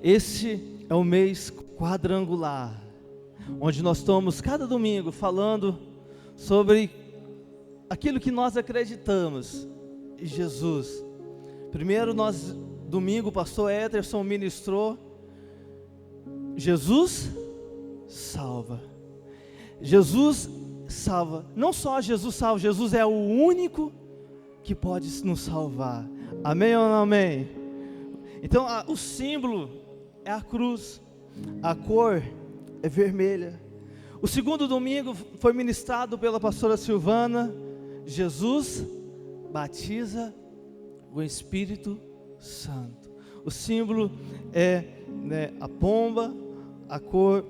Esse é o mês quadrangular, onde nós estamos cada domingo falando sobre aquilo que nós acreditamos em Jesus. Primeiro domingo o pastor Ederson ministrou, Jesus salva. Jesus salva, não só Jesus salva, Jesus é o único que pode nos salvar. Amém ou não amém? Então o símbolo é a cruz, a cor é vermelha. O segundo domingo foi ministrado pela pastora Silvana. Jesus batiza o Espírito Santo. O símbolo é a pomba, a cor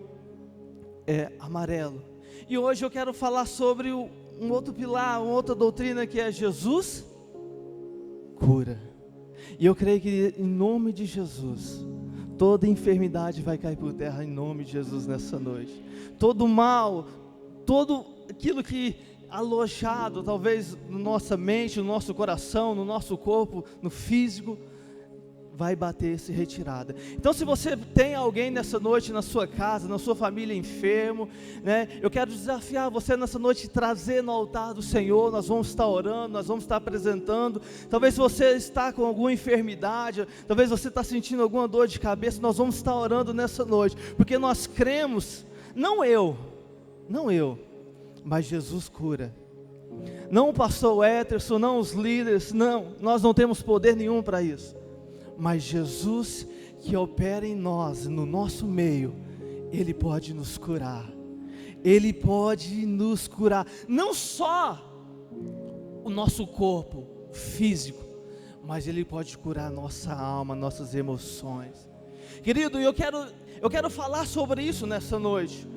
é amarelo. E hoje eu quero falar sobre um outro pilar, uma outra doutrina, que é Jesus cura. E eu creio que em nome de Jesus, toda enfermidade vai cair por terra em nome de Jesus nessa noite. Todo mal, todo aquilo que alojado talvez na nossa mente, no nosso coração, no nosso corpo, no físico, vai bater-se retirada. Então, se você tem alguém nessa noite na sua casa, na sua família enfermo, eu quero desafiar você nessa noite, trazer no altar do Senhor. Nós vamos estar orando, nós vamos estar apresentando. Talvez você está com alguma enfermidade, talvez você está sentindo alguma dor de cabeça. Nós vamos estar orando nessa noite, porque nós cremos, não eu, mas Jesus cura. Não o pastor Ederson, não os líderes, não, nós não temos poder nenhum para isso. Mas Jesus que opera em nós, no nosso meio, Ele pode nos curar. Ele pode nos curar, não só o nosso corpo físico, mas Ele pode curar nossa alma, nossas emoções. Querido, eu quero falar sobre isso nessa noite.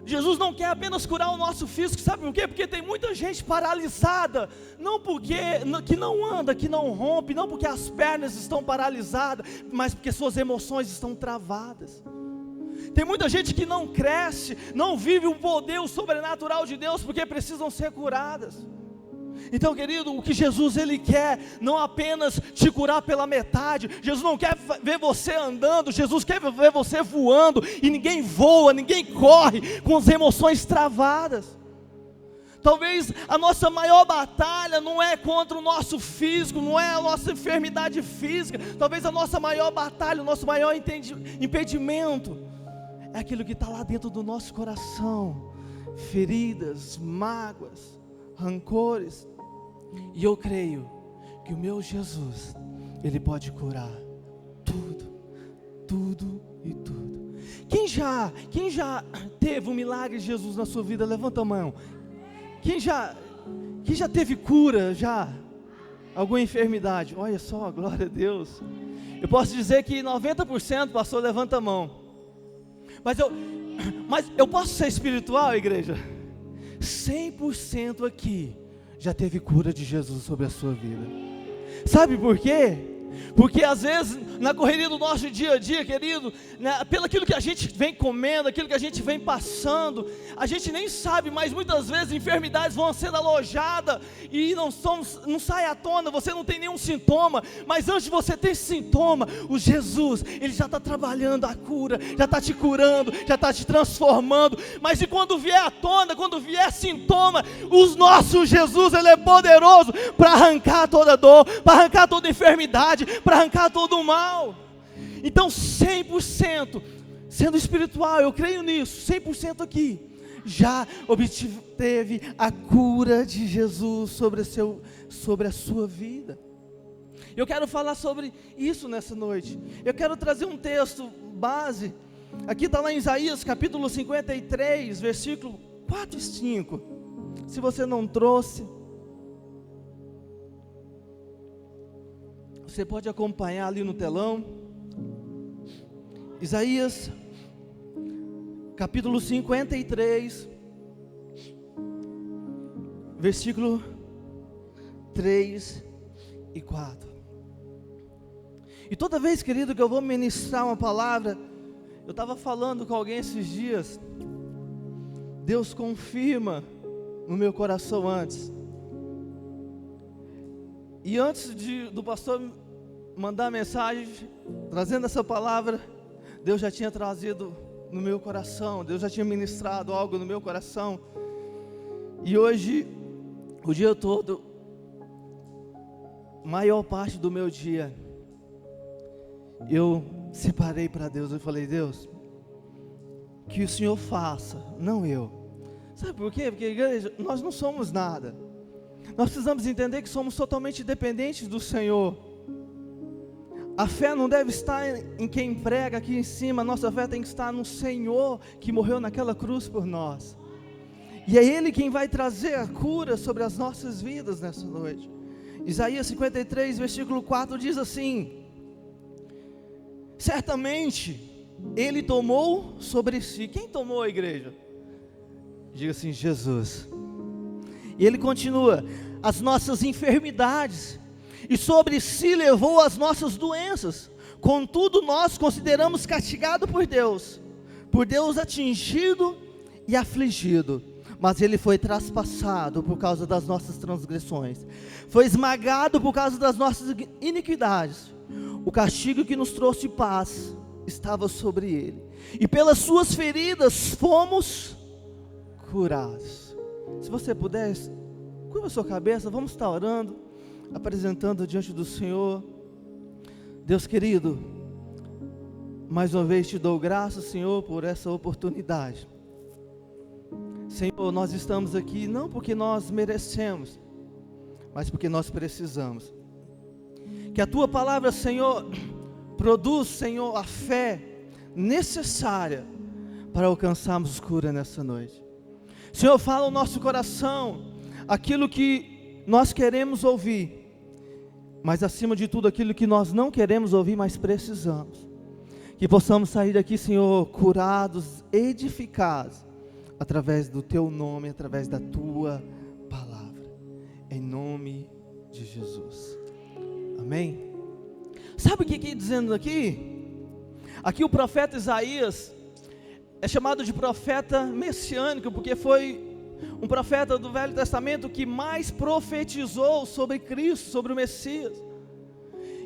Jesus não quer apenas curar o nosso físico, sabe por quê? Porque tem muita gente paralisada, não porque que não anda, que não rompe, não porque as pernas estão paralisadas, mas porque suas emoções estão travadas. Tem muita gente que não cresce, não vive o poder, o sobrenatural de Deus, porque precisam ser curadas. Então, querido, o que Jesus Ele quer, não apenas te curar pela metade. Jesus não quer ver você andando, Jesus quer ver você voando. E ninguém voa, ninguém corre com as emoções travadas. Talvez a nossa maior batalha não é contra o nosso físico, não é a nossa enfermidade física. Talvez a nossa maior batalha, o nosso maior impedimento é aquilo que está lá dentro do nosso coração. Feridas, mágoas, rancores. E eu creio que o meu Jesus, Ele pode curar tudo e tudo. Quem já teve um milagre de Jesus na sua vida? Levanta a mão. Quem já teve cura já? Alguma enfermidade? Olha só, glória a Deus. Eu posso dizer que 90%, pastor, levanta a mão. Mas eu posso ser espiritual, igreja? 100% aqui já teve cura de Jesus sobre a sua vida. Sabe por quê? Porque às vezes, na correria do nosso dia a dia, querido, pelo aquilo que a gente vem comendo, aquilo que a gente vem passando, a gente nem sabe, mas muitas vezes enfermidades vão sendo alojadas e não sai à tona, você não tem nenhum sintoma, mas antes de você ter esse sintoma, o Jesus, Ele já está trabalhando a cura, já está te curando, já está te transformando. Mas e quando vier à tona, quando vier sintoma, o nosso Jesus, Ele é poderoso para arrancar toda dor, para arrancar toda enfermidade, para arrancar todo o mal. Então 100%, sendo espiritual, eu creio nisso, 100% aqui já obteve a cura de Jesus sobre a sua vida. Eu quero falar sobre isso nessa noite. Eu quero trazer um texto base. Aqui está lá em Isaías capítulo 53, versículo 4 e 5. Se você não trouxe, você pode acompanhar ali no telão. Isaías capítulo 53, versículo 3 e 4. E toda vez, querido, que eu vou ministrar uma palavra, eu estava falando com alguém esses dias, Deus confirma no meu coração antes. E antes do pastor mandar mensagem, trazendo essa palavra, Deus já tinha trazido no meu coração, Deus já tinha ministrado algo no meu coração. E hoje, o dia todo, maior parte do meu dia, eu separei para Deus. Eu falei: Deus, que o Senhor faça, não eu. Sabe por quê? Porque, igreja, nós não somos nada. Nós precisamos entender que somos totalmente dependentes do Senhor. A fé não deve estar em quem prega aqui em cima. A nossa fé tem que estar no Senhor que morreu naquela cruz por nós. E é Ele quem vai trazer a cura sobre as nossas vidas nessa noite. Isaías 53, versículo 4 diz assim: certamente Ele tomou sobre si. Quem tomou, a igreja? Diga assim: Jesus. E Ele continua: as nossas enfermidades, e sobre si levou as nossas doenças. Contudo nós consideramos castigado por Deus atingido e afligido. Mas Ele foi traspassado por causa das nossas transgressões, foi esmagado por causa das nossas iniquidades. O castigo que nos trouxe paz estava sobre Ele, e pelas suas feridas fomos curados. Se você puder, curva a sua cabeça, vamos estar orando, apresentando diante do Senhor. Deus querido, mais uma vez te dou graças, Senhor, por essa oportunidade. Senhor, nós estamos aqui não porque nós merecemos, mas porque nós precisamos. Que a Tua palavra, Senhor, produz, Senhor, a fé necessária para alcançarmos cura nessa noite. Senhor, fala ao nosso coração aquilo que nós queremos ouvir, mas acima de tudo aquilo que nós não queremos ouvir, mas precisamos. Que possamos sair daqui, Senhor, curados, edificados, através do Teu nome, através da Tua palavra, em nome de Jesus, amém? Sabe o que está dizendo aqui? Aqui o profeta Isaías é chamado de profeta messiânico, porque foi um profeta do Velho Testamento que mais profetizou sobre Cristo, sobre o Messias.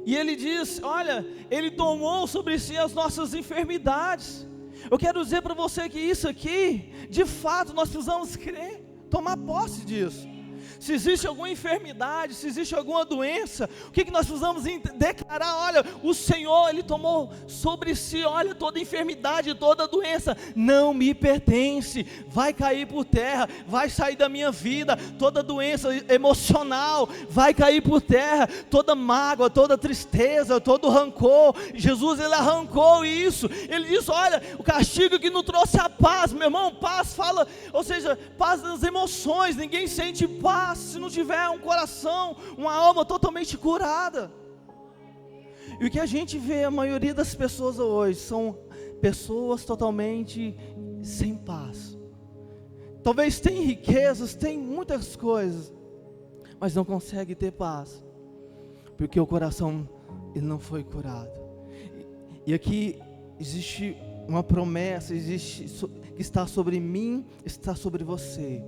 E ele diz: olha, Ele tomou sobre si as nossas enfermidades. Eu quero dizer para você que isso aqui, de fato, nós precisamos crer, tomar posse disso. Se existe alguma enfermidade, se existe alguma doença, o que nós precisamos declarar? Olha, o Senhor, Ele tomou sobre si, olha, toda enfermidade, toda doença, não me pertence, vai cair por terra, vai sair da minha vida. Toda doença emocional, vai cair por terra, toda mágoa, toda tristeza, todo rancor, Jesus, Ele arrancou isso. Ele disse: olha, o castigo que nos trouxe a paz, meu irmão, paz fala, ou seja, paz das emoções. Ninguém sente paz se não tiver um coração, uma alma totalmente curada. E o que a gente vê, a maioria das pessoas hoje, são pessoas totalmente sem paz. Talvez tenham riquezas, tem muitas coisas, mas não consegue ter paz, porque o coração, ele não foi curado. E aqui existe uma promessa, existe, que está sobre mim, está sobre você.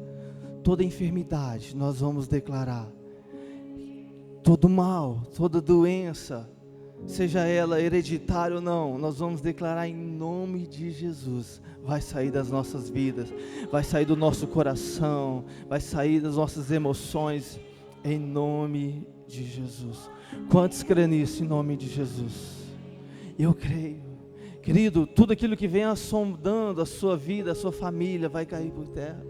Toda enfermidade nós vamos declarar, todo mal, toda doença, seja ela hereditária ou não, nós vamos declarar em nome de Jesus. Vai sair das nossas vidas, vai sair do nosso coração, vai sair das nossas emoções, em nome de Jesus. Quantos creem nisso em nome de Jesus? Eu creio. Querido, tudo aquilo que vem assombrando a sua vida, a sua família, vai cair por terra.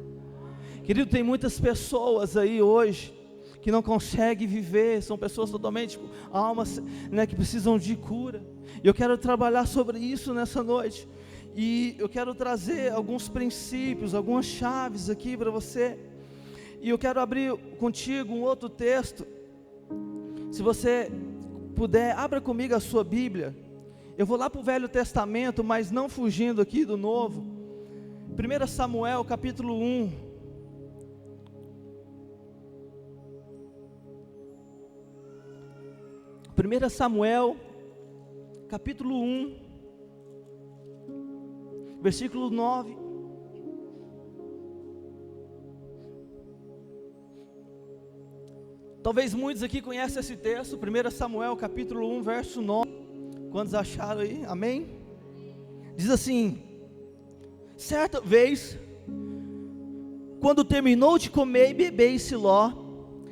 Querido, tem muitas pessoas aí hoje que não conseguem viver, são pessoas totalmente, almas, né, que precisam de cura. E eu quero trabalhar sobre isso nessa noite. E eu quero trazer alguns princípios, algumas chaves aqui para você. E eu quero abrir contigo um outro texto. Se você puder, abra comigo a sua Bíblia. Eu vou lá para o Velho Testamento, mas não fugindo aqui do Novo. 1 Samuel capítulo 1. 1 Samuel, capítulo 1, versículo 9. Talvez muitos aqui conhecem esse texto, 1 Samuel capítulo 1, verso 9. Quantos acharam aí? Amém? Diz assim: certa vez, quando terminou de comer e beber em Siló,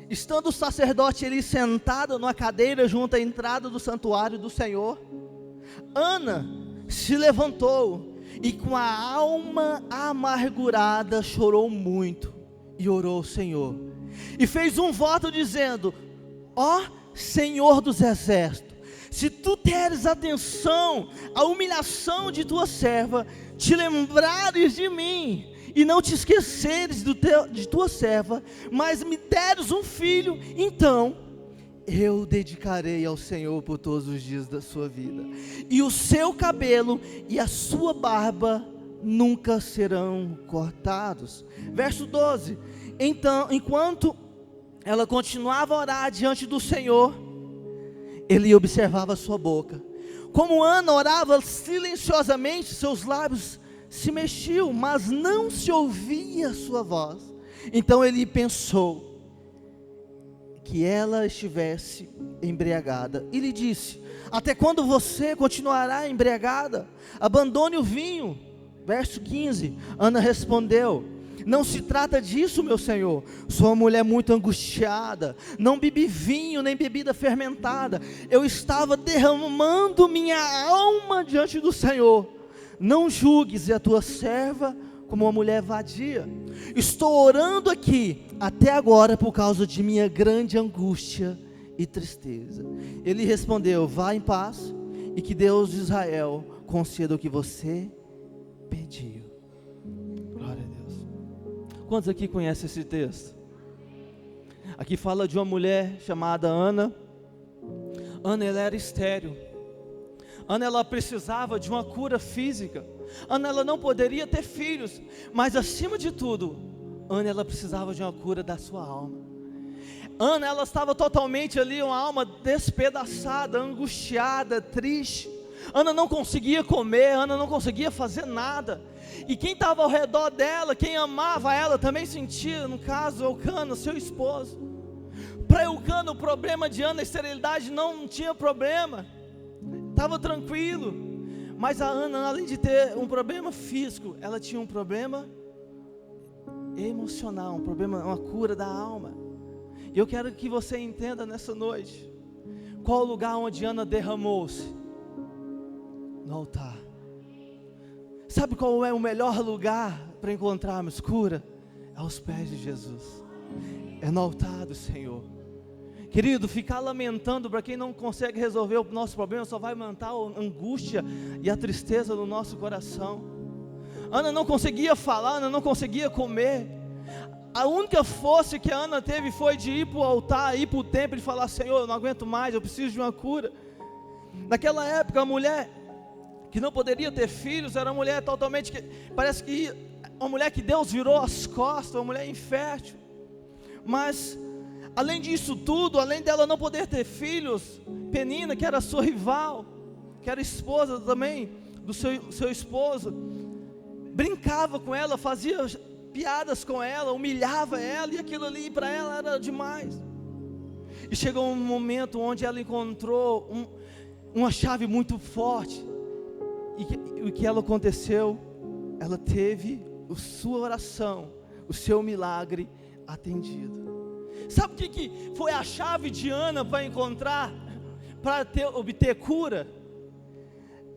estando o sacerdote ali sentado numa cadeira junto à entrada do santuário do Senhor, Ana se levantou e com a alma amargurada chorou muito e orou ao Senhor, e fez um voto dizendo: ó Senhor dos exércitos, se tu teres atenção à humilhação de tua serva, te lembrares de mim, e não te esqueceres de tua serva, mas me deres um filho, então eu dedicarei ao Senhor por todos os dias da sua vida, e o seu cabelo e a sua barba nunca serão cortados. Verso 12: então, enquanto ela continuava a orar diante do Senhor, ele observava a sua boca. Como Ana orava silenciosamente, seus lábios se mexiam, mas não se ouvia a sua voz. Então ele pensou que ela estivesse embriagada, e lhe disse: até quando você continuará embriagada? Abandone o vinho. Verso 15, Ana respondeu: não se trata disso, meu senhor, sou uma mulher muito angustiada, não bebi vinho nem bebida fermentada, eu estava derramando minha alma diante do Senhor. Não julgues a tua serva como uma mulher vadia. Estou orando aqui até agora por causa de minha grande angústia e tristeza. Ele respondeu: vá em paz, e que Deus de Israel conceda o que você pediu. Glória a Deus. Quantos aqui conhecem esse texto? Aqui fala de uma mulher chamada Ana. Ana, ela era estéril. Ana, ela precisava de uma cura física. Ana, ela não poderia ter filhos, mas acima de tudo, Ana, ela precisava de uma cura da sua alma. Ana, ela estava totalmente ali, uma alma despedaçada, angustiada, triste. Ana não conseguia comer, Ana não conseguia fazer nada. E quem estava ao redor dela, quem amava ela, também sentia, no caso, Eucana, seu esposo. Para Eucana, o problema de Ana, a esterilidade, não tinha problema, estava tranquilo. Mas a Ana, além de ter um problema físico, ela tinha um problema emocional, um problema, uma cura da alma. E eu quero que você entenda nessa noite, qual o lugar onde Ana derramou-se? No altar. Sabe qual é o melhor lugar para encontrarmos cura? É aos pés de Jesus, é no altar do Senhor. Querido, ficar lamentando para quem não consegue resolver o nosso problema só vai aumentar a angústia e a tristeza do nosso coração. Ana não conseguia falar, Ana não conseguia comer. A única força que a Ana teve foi de ir para o altar, ir para o templo e falar: Senhor, eu não aguento mais, eu preciso de uma cura. Naquela época, a mulher que não poderia ter filhos era uma mulher totalmente, parece que uma mulher que Deus virou as costas, uma mulher infértil. Mas além disso tudo, além dela não poder ter filhos, Penina, que era sua rival, que era esposa também do seu esposo, brincava com ela, fazia piadas com ela, humilhava ela, e aquilo ali para ela era demais. E chegou um momento onde ela encontrou uma chave muito forte, e o que ela aconteceu? Ela teve a sua oração, o seu milagre atendido. Sabe o que foi a chave de Ana para encontrar, para obter cura?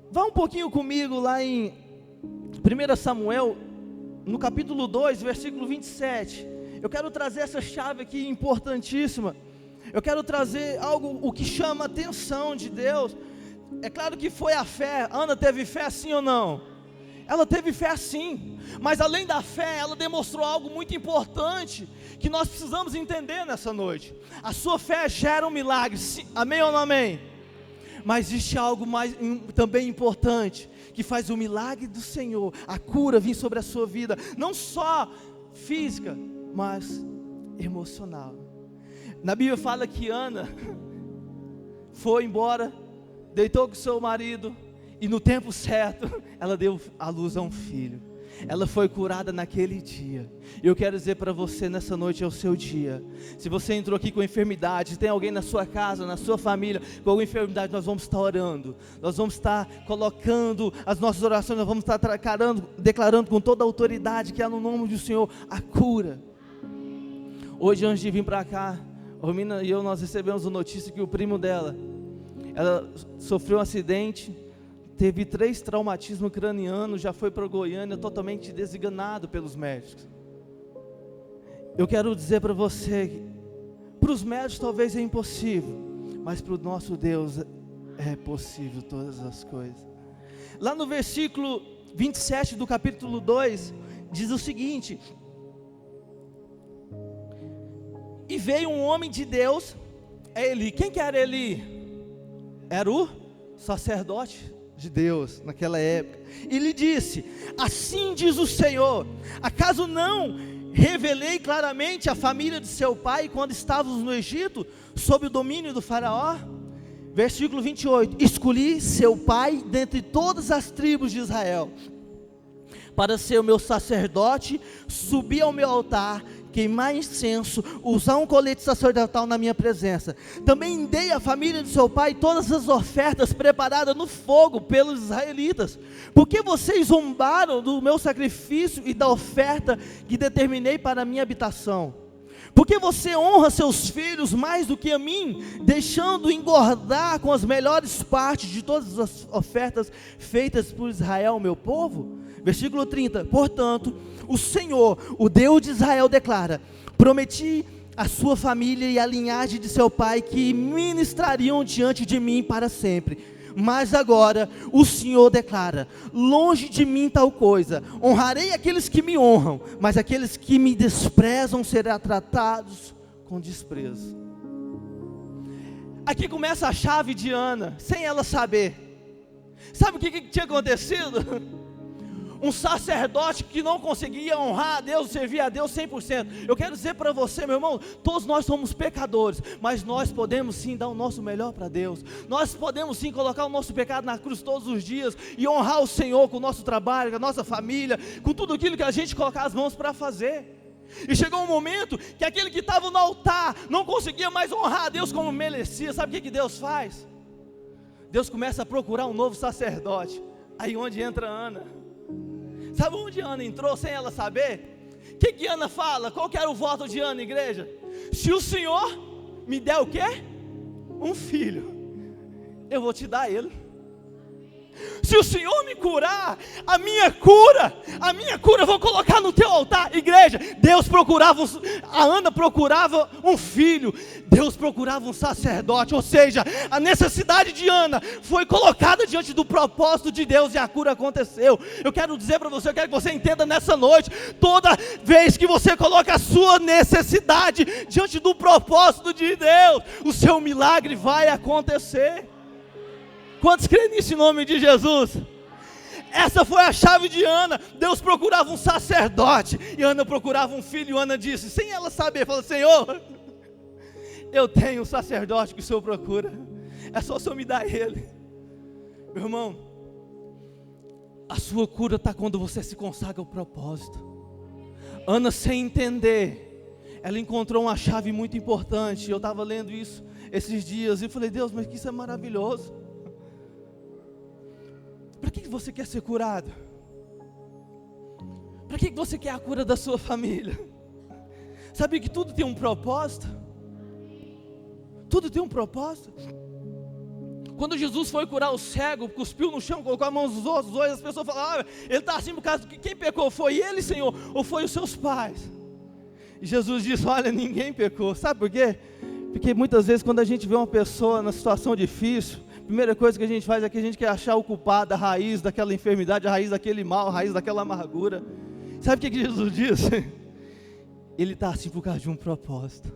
Vá um pouquinho comigo lá em 1 Samuel, no capítulo 2, versículo 27. Eu quero trazer essa chave aqui importantíssima. Eu quero trazer algo, o que chama a atenção de Deus. É claro que foi a fé. Ana teve fé, sim ou não? Ela teve fé, sim. Mas além da fé, ela demonstrou algo muito importante que nós precisamos entender nessa noite. A sua fé gera um milagre, sim, amém ou não amém? Mas existe algo mais também importante, que faz o milagre do Senhor, a cura vir sobre a sua vida, não só física, mas emocional. Na Bíblia fala que Ana foi embora, deitou com seu marido, e no tempo certo, ela deu à luz a um filho. ela foi curada naquele dia. E eu quero dizer para você, nessa noite é o seu dia. Se você entrou aqui com enfermidade, tem alguém na sua casa, na sua família com alguma enfermidade, nós vamos estar orando, nós vamos estar colocando as nossas orações, nós vamos estar declarando com toda a autoridade que há no nome do Senhor a cura. Hoje, antes de vir para cá, a Romina e eu, nós recebemos a notícia que o primo dela, ela sofreu um acidente, teve 3 traumatismos cranianos, já foi para Goiânia totalmente desganado pelos médicos. Eu quero dizer para você, para os médicos talvez é impossível, mas para o nosso Deus é possível todas as coisas. Lá no versículo 27 do capítulo 2, diz o seguinte: e veio um homem de Deus, Eli. Quem que era Eli? Era o sacerdote de Deus naquela época. E lhe disse: assim diz o Senhor, acaso não revelei claramente a família de seu pai quando estávamos no Egito, sob o domínio do faraó? Versículo 28, escolhi seu pai dentre todas as tribos de Israel, para ser o meu sacerdote, subir ao meu altar, queimar incenso, usar um colete sacerdotal na minha presença. Também dei à família de seu pai todas as ofertas preparadas no fogo pelos israelitas. Porque vocês zombaram do meu sacrifício e da oferta que determinei para a minha habitação? Porque você honra seus filhos mais do que a mim, deixando engordar com as melhores partes de todas as ofertas feitas por Israel, meu povo? Versículo 30, portanto, o Senhor, o Deus de Israel declara: prometi à sua família e à linhagem de seu pai que ministrariam diante de mim para sempre. Mas agora o Senhor declara: longe de mim tal coisa, honrarei aqueles que me honram, mas aqueles que me desprezam serão tratados com desprezo. Aqui começa a chave de Ana, sem ela saber. Sabe o que tinha acontecido? Um sacerdote que não conseguia honrar a Deus, servir a Deus 100%. Eu quero dizer para você, meu irmão, todos nós somos pecadores, mas nós podemos sim dar o nosso melhor para Deus. Nós podemos sim colocar o nosso pecado na cruz todos os dias e honrar o Senhor com o nosso trabalho, com a nossa família, com tudo aquilo que a gente colocar as mãos para fazer. E chegou um momento que aquele que estava no altar não conseguia mais honrar a Deus como merecia. Sabe o que Deus faz? Deus começa a procurar um novo sacerdote. Aí onde entra Ana. Sabe onde Ana entrou sem ela saber? O que Ana fala? Qual que era o voto de Ana, igreja? Se o Senhor me der o quê? Um filho, eu vou te dar ele. Se o Senhor me curar, a minha cura eu vou colocar no teu altar. Igreja, a Ana procurava um filho, Deus procurava um sacerdote. Ou seja, a necessidade de Ana foi colocada diante do propósito de Deus e a cura aconteceu. Eu quero dizer para você, eu quero que você entenda nessa noite, toda vez que você coloca a sua necessidade diante do propósito de Deus, o seu milagre vai acontecer. Quantos creem nisso em nome de Jesus? Essa foi a chave de Ana. Deus procurava um sacerdote e Ana procurava um filho. E Ana disse, sem ela saber, falou: Senhor, eu tenho um sacerdote que o Senhor procura, é só o Senhor me dar ele. Meu irmão, a sua cura está quando você se consagra ao propósito. Ana, sem entender, ela encontrou uma chave muito importante. Eu estava lendo isso esses dias e falei: Deus, mas que isso é maravilhoso. Para que você quer ser curado? Para que você quer a cura da sua família? Sabe que tudo tem um propósito? Tudo tem um propósito. Quando Jesus foi curar o cego, cuspiu no chão, colocou a mão nos outros, as pessoas falaram: ele está assim por causa que quem pecou foi ele, Senhor, ou foi os seus pais? E Jesus disse: olha, ninguém pecou. Sabe por quê? Porque muitas vezes quando a gente vê uma pessoa na situação difícil, a primeira coisa que a gente faz é que a gente quer achar o culpado, a raiz daquela enfermidade, a raiz daquele mal, a raiz daquela amargura. Sabe o que Jesus disse? Ele está assim por causa de um propósito,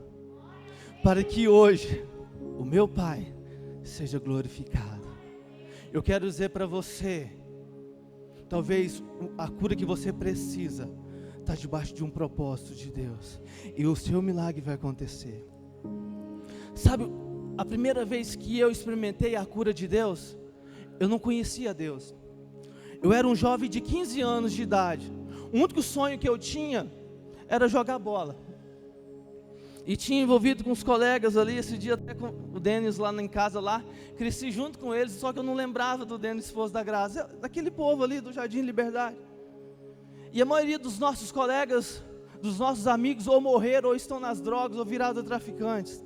para que hoje o meu Pai seja glorificado. Eu quero dizer para você, talvez a cura que você precisa está debaixo de um propósito de Deus, e o seu milagre vai acontecer. Sabe, a primeira vez que eu experimentei a cura de Deus, eu não conhecia Deus. Eu era um jovem de 15 anos de idade. O único sonho que eu tinha era jogar bola. E tinha envolvido com os colegas ali, esse dia até com o Denis lá em casa lá, cresci junto com eles, só que eu não lembrava do Denis Foz da Graça, daquele povo ali do Jardim Liberdade. E a maioria dos nossos colegas, dos nossos amigos, ou morreram, ou estão nas drogas, ou viraram traficantes.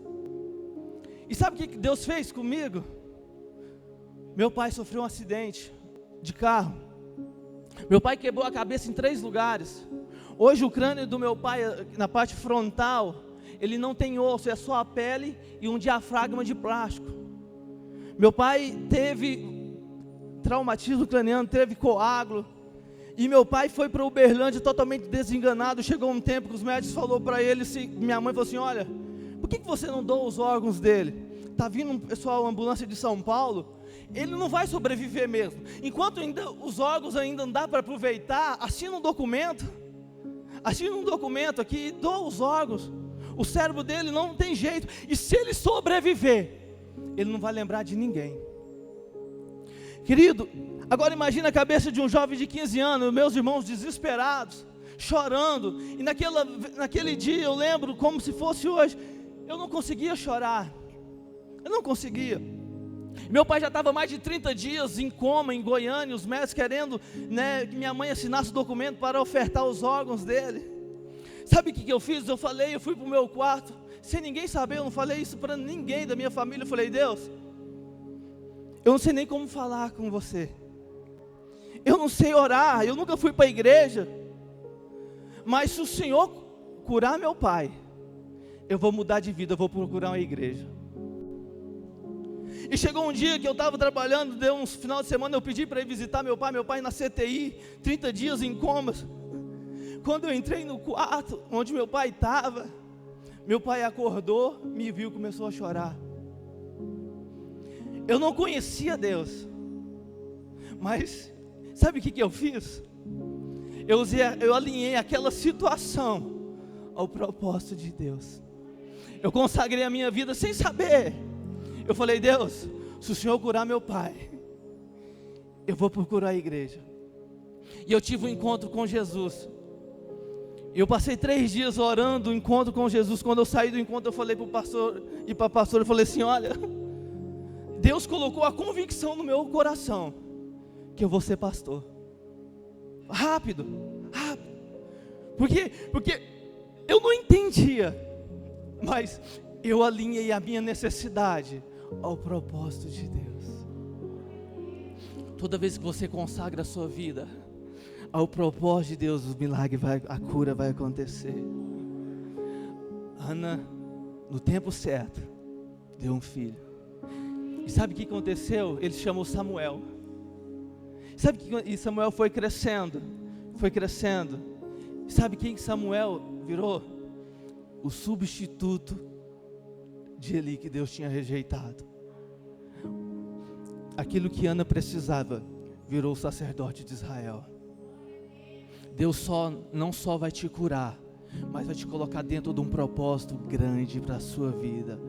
E sabe o que Deus fez comigo? Meu pai sofreu um acidente de carro. Meu pai quebrou a cabeça em 3 lugares. Hoje o crânio do meu pai, na parte frontal, ele não tem osso, é só a pele e um diafragma de plástico. Meu pai teve traumatismo craniano, teve coágulo. E meu pai foi para Uberlândia totalmente desenganado. Chegou um tempo que os médicos falaram para ele, minha mãe falou assim, olha, por que você não doa os órgãos dele? Está vindo um pessoal, uma ambulância de São Paulo, ele não vai sobreviver mesmo. Enquanto ainda os órgãos ainda não dá para aproveitar, assina um documento aqui, doa os órgãos. O cérebro dele não tem jeito, e se ele sobreviver, ele não vai lembrar de ninguém. Querido, agora imagina a cabeça de um jovem de 15 anos, meus irmãos desesperados, chorando, e naquele dia eu lembro como se fosse hoje, eu não conseguia chorar, eu não conseguia. Meu pai já estava mais de 30 dias em coma, em Goiânia, os médicos querendo, que minha mãe assinasse o documento para ofertar os órgãos dele. Sabe o que eu fiz? Eu fui para o meu quarto, sem ninguém saber, eu não falei isso para ninguém da minha família. Eu falei, Deus, eu não sei nem como falar com você, eu não sei orar, eu nunca fui para a igreja, mas se o Senhor curar meu pai, eu vou mudar de vida, eu vou procurar uma igreja. E chegou um dia que eu estava trabalhando, deu uns final de semana, eu pedi para ir visitar meu pai na CTI, 30 dias em comas. Quando eu entrei no quarto onde meu pai estava, meu pai acordou, me viu, começou a chorar. Eu não conhecia Deus, mas sabe o que eu fiz? Eu alinhei aquela situação ao propósito de Deus. Eu consagrei a minha vida sem saber. Eu falei, Deus, se o Senhor curar meu pai, eu vou procurar a igreja. E eu tive um encontro com Jesus. Eu passei 3 dias orando o encontro com Jesus. Quando eu saí do encontro, eu falei para o pastor e para a pastora, eu falei assim, olha, Deus colocou a convicção no meu coração, que eu vou ser pastor. Rápido. Porque eu não entendia, mas eu alinhei a minha necessidade ao propósito de Deus. Toda vez que você consagra a sua vida ao propósito de Deus, o milagre a cura vai acontecer. Ana, no tempo certo, deu um filho. E sabe o que aconteceu? Ele se chamou Samuel. E Samuel foi crescendo. Sabe quem Samuel virou? O substituto de Eli, que Deus tinha rejeitado. Aquilo que Ana precisava, virou o sacerdote de Israel. Deus não só vai te curar, mas vai te colocar dentro de um propósito grande para a sua vida.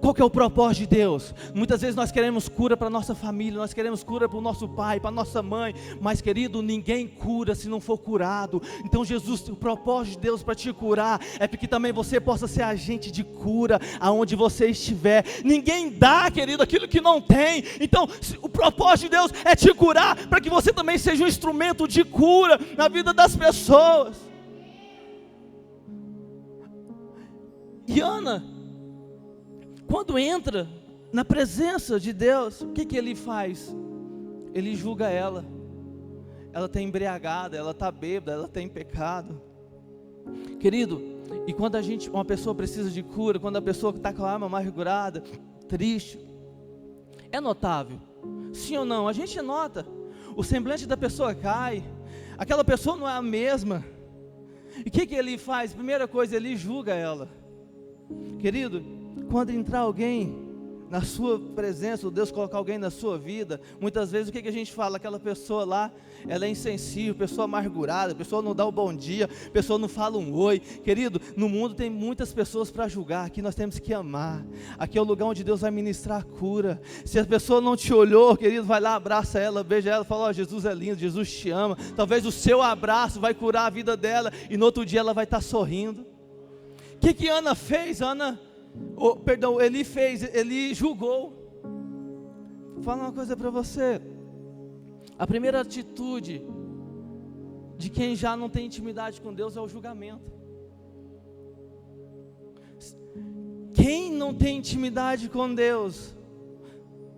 Qual que é o propósito de Deus? Muitas vezes nós queremos cura para a nossa família, nós queremos cura para o nosso pai, para a nossa mãe, mas querido, ninguém cura se não for curado. Então Jesus, o propósito de Deus para te curar, é para que também você possa ser agente de cura, aonde você estiver. Ninguém dá, querido, aquilo que não tem. Então o propósito de Deus é te curar, para que você também seja um instrumento de cura na vida das pessoas. E Ana, quando entra na presença de Deus, o que ele faz? Ele julga ela. Ela está embriagada, ela está bêbada, ela está em pecado. Querido, e quando uma pessoa precisa de cura, quando a pessoa está com a alma amargurada, triste, é notável, sim ou não? A gente nota, o semblante da pessoa cai, aquela pessoa não é a mesma. E o que ele faz? Primeira coisa, ele julga ela. Querido, quando entrar alguém na sua presença, ou Deus colocar alguém na sua vida, muitas vezes o que a gente fala? Aquela pessoa lá, ela é insensível, pessoa amargurada, pessoa não dá um bom dia, pessoa não fala um oi. Querido, no mundo tem muitas pessoas para julgar, aqui nós temos que amar, aqui é o lugar onde Deus vai ministrar a cura. Se a pessoa não te olhou, querido, vai lá, abraça ela, beija ela, fala, Jesus é lindo, Jesus te ama. Talvez o seu abraço vai curar a vida dela, e no outro dia ela vai estar sorrindo. O que Ana fez? Ele julgou. Vou falar uma coisa para você. A primeira atitude de quem já não tem intimidade com Deus é o julgamento. Quem não tem intimidade com Deus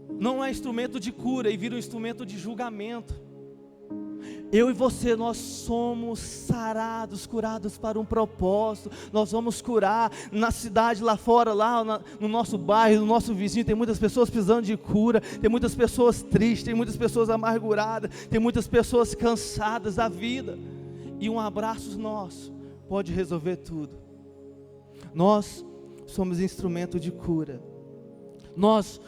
não é instrumento de cura e vira um instrumento de julgamento. Eu e você, nós somos sarados, curados para um propósito. Nós vamos curar na cidade lá fora, lá no nosso bairro, no nosso vizinho. Tem muitas pessoas precisando de cura, tem muitas pessoas tristes, tem muitas pessoas amarguradas, tem muitas pessoas cansadas da vida. E um abraço nosso pode resolver tudo. Nós somos instrumento de cura. Nós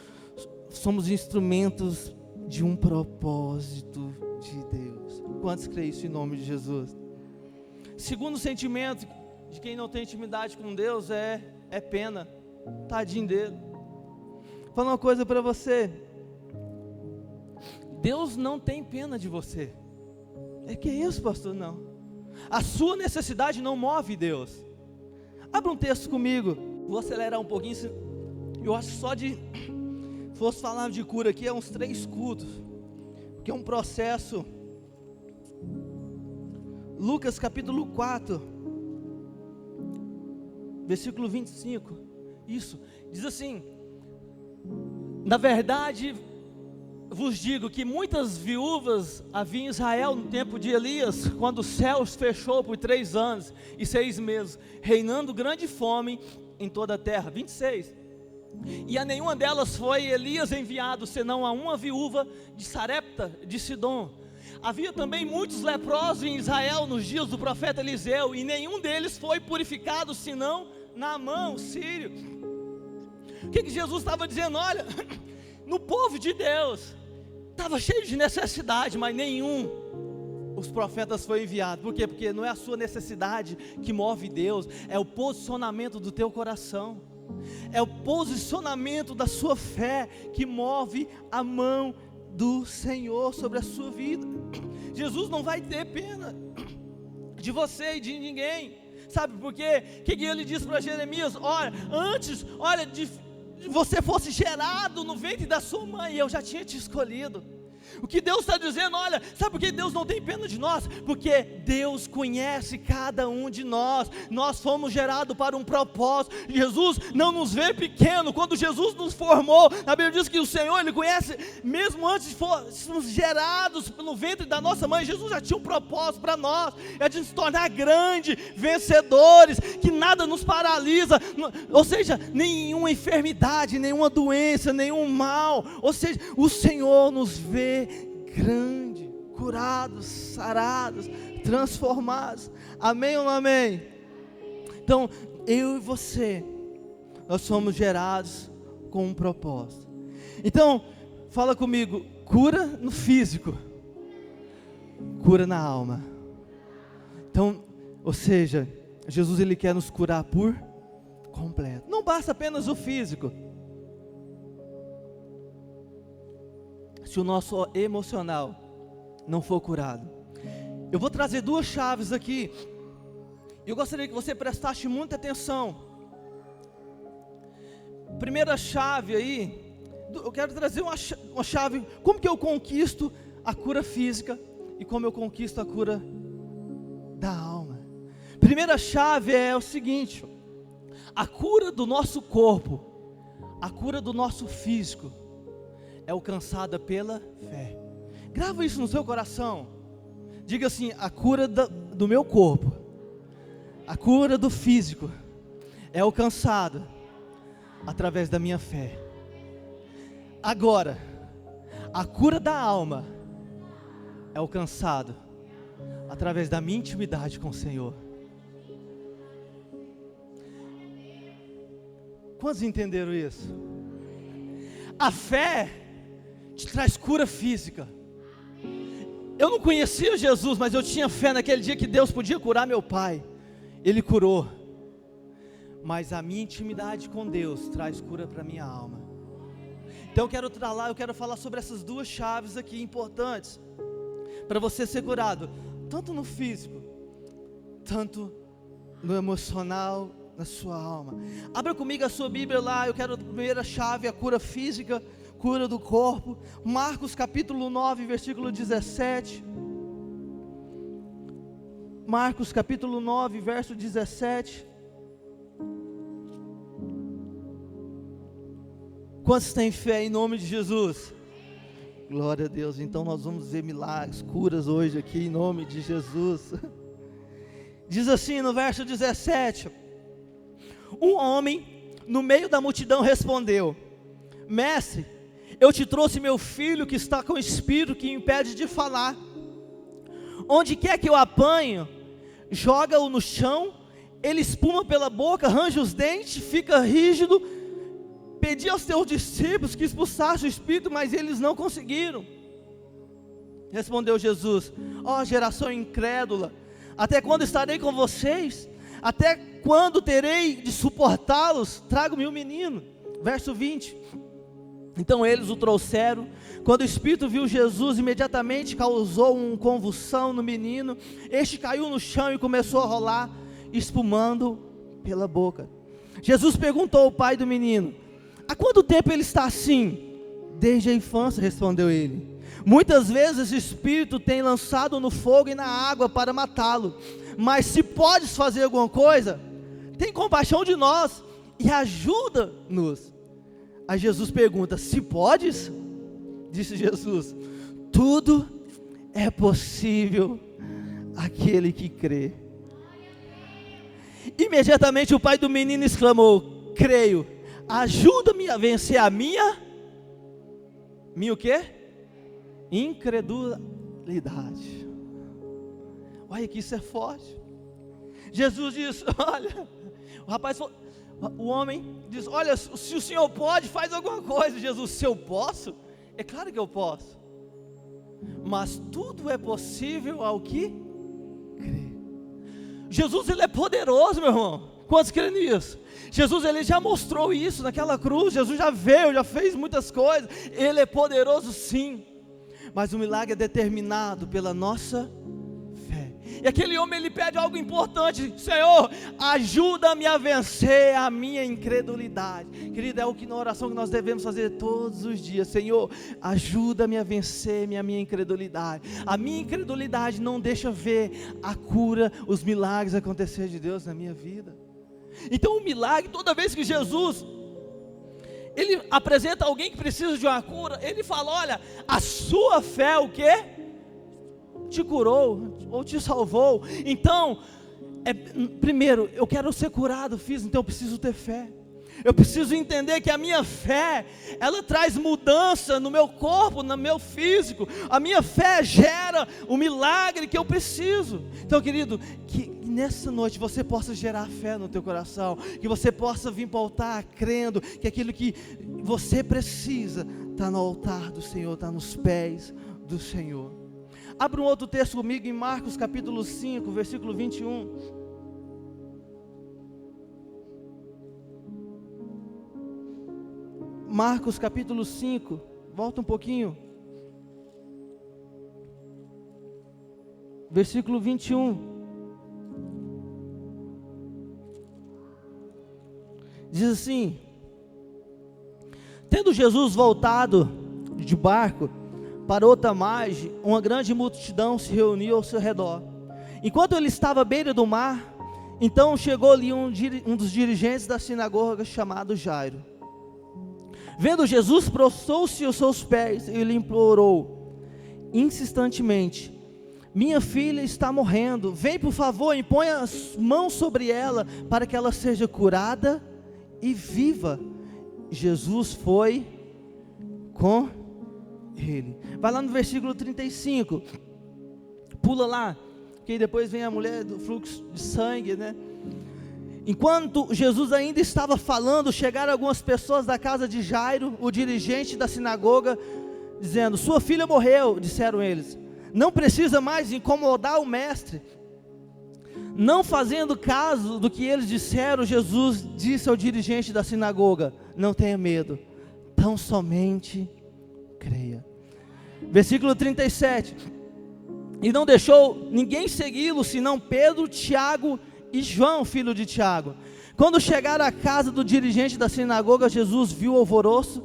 somos instrumentos de um propósito de Deus. Quantos creem isso em nome de Jesus? Segundo sentimento de quem não tem intimidade com Deus é pena. Tadinho dele. Vou falar uma coisa para você. Deus não tem pena de você. Que é isso, pastor? Não. A sua necessidade não move Deus. Abra um texto comigo. Vou acelerar um pouquinho. Eu acho que só de fosse falar de cura aqui é uns 3 cultos, porque é um processo. Lucas capítulo 4, versículo 25, isso, diz assim: na verdade vos digo que muitas viúvas havia em Israel no tempo de Elias, quando o céu fechou por 3 anos e 6 meses, reinando grande fome em toda a terra. 26, e a nenhuma delas foi Elias enviado, senão a uma viúva de Sarepta de Sidom. Havia também muitos leprosos em Israel nos dias do profeta Eliseu, e nenhum deles foi purificado, senão Naamã, o sírio. O que Jesus estava dizendo? Olha, no povo de Deus, estava cheio de necessidade, mas nenhum os profetas foi enviado. Por quê? Porque não é a sua necessidade que move Deus, é o posicionamento do teu coração, é o posicionamento da sua fé que move a mão do Senhor sobre a sua vida. Jesus não vai ter pena de você e de ninguém. Sabe por quê? O que ele disse para Jeremias? Antes de você fosse gerado no ventre da sua mãe, eu já tinha te escolhido. O que Deus está dizendo, olha, sabe por que Deus não tem pena de nós? Porque Deus conhece cada um de nós. Nós fomos gerados para um propósito. Jesus não nos vê pequeno. Quando Jesus nos formou, a Bíblia diz que o Senhor, Ele conhece, mesmo antes de fôssemos gerados no ventre da nossa mãe, Jesus já tinha um propósito para nós, é de se tornar grande, vencedores, que nada nos paralisa, ou seja, nenhuma enfermidade, nenhuma doença, nenhum mal, ou seja, o Senhor nos vê grande, curados, sarados, transformados. Amém ou não amém? Então, eu e você, nós somos gerados com um propósito. Então, fala comigo: cura no físico, cura na alma. Então, ou seja, Jesus, Ele quer nos curar por completo. Não basta apenas o físico. Se o nosso emocional não for curado. Eu vou trazer 2 chaves aqui. Eu gostaria que você prestasse muita atenção. Primeira chave aí, eu quero trazer uma chave. Como que eu conquisto a cura física e como eu conquisto a cura da alma? Primeira chave é o seguinte: a cura do nosso corpo, a cura do nosso físico é alcançada pela fé. Grava isso no seu coração. Diga assim: a cura do meu corpo, a cura do físico é alcançada através da minha fé. Agora, a cura da alma é alcançada através da minha intimidade com o Senhor. Quantos entenderam isso? A fé te traz cura física. Eu não conhecia Jesus, mas eu tinha fé naquele dia que Deus podia curar meu pai. Ele curou. Mas a minha intimidade com Deus traz cura para minha alma. Então eu quero falar sobre essas duas chaves aqui importantes para você ser curado, tanto no físico, tanto no emocional, na sua alma. Abra comigo a sua Bíblia lá. Eu quero a primeira chave, a cura física, cura do corpo. Marcos capítulo 9, versículo 17. Marcos capítulo 9, verso 17. Quantos têm fé em nome de Jesus? Glória a Deus. Então nós vamos ver milagres, curas hoje aqui em nome de Jesus. Diz assim no verso 17: um homem no meio da multidão respondeu: Mestre, eu te trouxe meu filho que está com espírito que impede de falar. Onde quer que eu apanho, joga-o no chão, ele espuma pela boca, arranja os dentes, fica rígido. Pedi aos teus discípulos que expulsassem o espírito, mas eles não conseguiram. Respondeu Jesus: ó geração incrédula, até quando estarei com vocês? Até quando terei de suportá-los? Traga-me um menino. Verso 20. Então eles o trouxeram. Quando o espírito viu Jesus, imediatamente causou uma convulsão no menino. Este caiu no chão e começou a rolar, espumando pela boca. Jesus perguntou ao pai do menino: há quanto tempo ele está assim? Desde a infância, respondeu ele. Muitas vezes esse espírito tem lançado no fogo e na água para matá-lo. Mas se podes fazer alguma coisa, tem compaixão de nós e ajuda-nos. Aí Jesus pergunta: se podes? Disse Jesus: tudo é possível àquele que crê. Imediatamente o pai do menino exclamou: creio, ajuda-me a vencer a minha o quê? Incredulidade. Olha que isso é forte. Jesus diz: olha, o homem diz: olha, se o Senhor pode, faz alguma coisa. Jesus: se eu posso? É claro que eu posso. Mas tudo é possível ao que crê. Jesus, ele é poderoso, meu irmão. Quantos creem nisso? Jesus, ele já mostrou isso naquela cruz. Jesus já veio, já fez muitas coisas. Ele é poderoso sim. Mas o milagre é determinado pela nossa fé. E aquele homem, ele pede algo importante: Senhor, ajuda-me a vencer a minha incredulidade. Querido, é o que na oração que nós devemos fazer todos os dias. Senhor, ajuda-me a vencer a minha incredulidade. A minha incredulidade não deixa ver a cura, os milagres acontecer de Deus na minha vida. Então o milagre, toda vez que Jesus ele apresenta alguém que precisa de uma cura, ele fala: olha, a sua fé o quê? Te curou, ou te salvou. Então, primeiro, eu quero ser curado, então eu preciso ter fé. Eu preciso entender que a minha fé, ela traz mudança no meu corpo, no meu físico. A minha fé gera o milagre que eu preciso. Então, querido, que nessa noite você possa gerar fé no teu coração, que você possa vir para o altar crendo que aquilo que você precisa está no altar do Senhor, está nos pés do Senhor. Abra um outro texto comigo em Marcos capítulo 5, versículo 21. Marcos capítulo 5, volta um pouquinho. Versículo 21. Diz assim: tendo Jesus voltado de barco para outra margem, uma grande multidão se reuniu ao seu redor. Enquanto ele estava à beira do mar, então chegou-lhe um dos dirigentes da sinagoga chamado Jairo. Vendo Jesus, prostrou-se aos seus pés e lhe implorou insistentemente: minha filha está morrendo, vem por favor e põe as mãos sobre ela, para que ela seja curada e viva. Jesus foi com ele. Vai lá no versículo 35, pula lá, que depois vem a mulher do fluxo de sangue, né? Enquanto Jesus ainda estava falando, chegaram algumas pessoas da casa de Jairo, o dirigente da sinagoga, dizendo: sua filha morreu, disseram eles, não precisa mais incomodar o mestre. Não fazendo caso do que eles disseram, Jesus disse ao dirigente da sinagoga: não tenha medo, tão somente creia. Versículo 37, e não deixou ninguém segui-lo, senão Pedro, Tiago e João, filho de Tiago. Quando chegaram à casa do dirigente da sinagoga, Jesus viu o alvoroço,